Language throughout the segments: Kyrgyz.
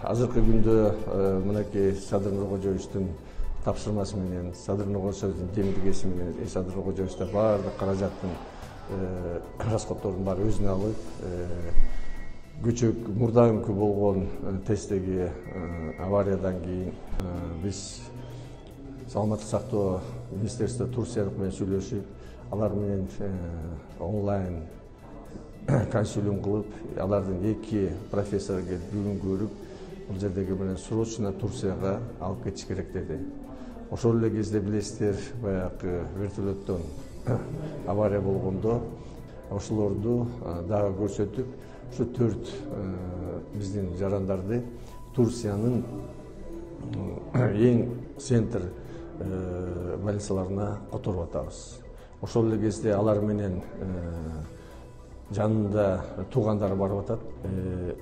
Азыркы күндө мынакей Садыр Нуркожоевичтин тапшырмасы менен, Садыр Нуркожоевичтин демилгеси менен Садыр Нуркожоевич да баардык каражаттын расходтордун баары өзүнө алып, көчөк мурдагы болгон тесттеги авариядан кийин биз саламаттык сактоо министерство Турциялык менен сүйлөшүп, алар менен онлайн консилиум кылып, алардын 2 профессору келип бүгүн көрүп, бул жердеги менен срочно Турцияга алып кетиш керек деди. Ошол эле кезде билесиздер, баягы вертолеттон авария болгондо ошолорду дагы көрсөтүп, ушу 4 биздин жарандарды Турциянын эң центр больницаларына которуп атабыз. Ошол эле кезде алар менен жанында туугандары барып атат.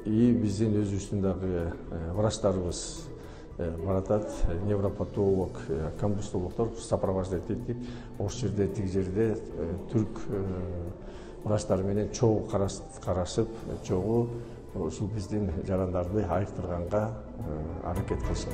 Биздин өзүбүздүн дагы врачтарыбыз баратат, невропатолог, комбустологдор сопровождать этип, ошол жерде тиги жерде түрк врачтары менен чогуу карашып, чогуу ушул биздин жарандарды айыктырганга аракет кылышат.